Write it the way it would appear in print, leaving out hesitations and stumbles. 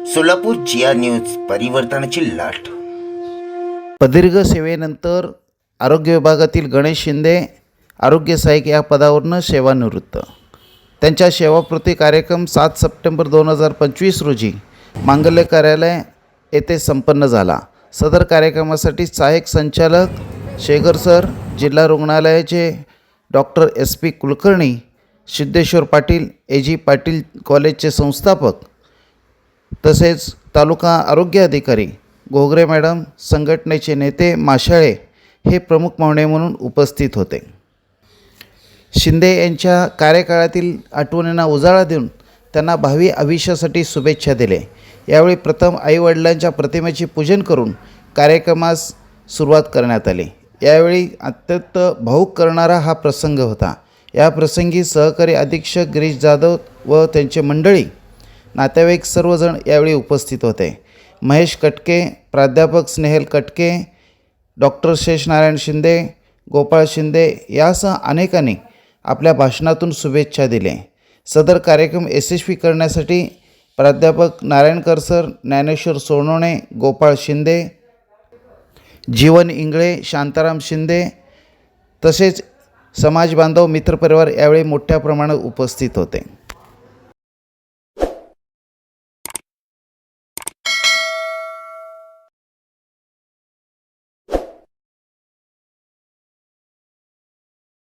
सोलापूर जिया news परिवर्तनाची लाट। प्रदीर्घ सेवेनंतर आरोग्य विभागातील गणेश शिंदे आरोग्य सहाय्यक या पदावरून सेवानिवृत्त। त्यांच्या सेवापूर्ती कार्यक्रम 7 सप्टेंबर 2025 रोजी मांगल्य कार्यालय येथे संपन्न झाला। सदर कार्यक्रमासाठी सहाय्यक संचालक शेगर सर, जिल्हा रुग्णालयाचे doctor SP Kulkarni, Siddheshwar Patil, AG Patil कॉलेजचे संस्थापक तसेच तालुका आरोग्य अधिकारी घोगरे मॅडम, संघटनेचे नेते माशाळे हे प्रमुख पाहुणे म्हणून उपस्थित होते। शिंदे यांच्या कार्यकाळातील आठवणींना उजाळा देऊन त्यांना भावी आयुष्यासाठी शुभेच्छा दिले। यावेळी प्रथम आईवडिलांच्या प्रतिमेचे पूजन करून कार्यक्रमास सुरुवात करण्यात आली। यावेळी अत्यंत भावुक करणारा हा प्रसंग होता। या प्रसंगी सहकारी अधीक्षक गिरीश जाधव व त्यांचे मंडळी, नातेवाईक सर्वजण यावेळी उपस्थित होते। महेश कटके, प्राध्यापक स्नेहल कटके, डॉक्टर शेषनारायण शिंदे, गोपाळ शिंदे यासह अनेकांनी आपल्या भाषणातून शुभेच्छा दिल्या। सदर कार्यक्रम यशस्वी करण्यासाठी प्राध्यापक नारायणकर सर, ज्ञानेश्वर सोनवणे, गोपाळ शिंदे, जीवन इंगळे, शांताराम शिंदे तसेच समाज बांधव, मित्रपरिवार यावेळी मोठ्या प्रमाणात उपस्थित होते।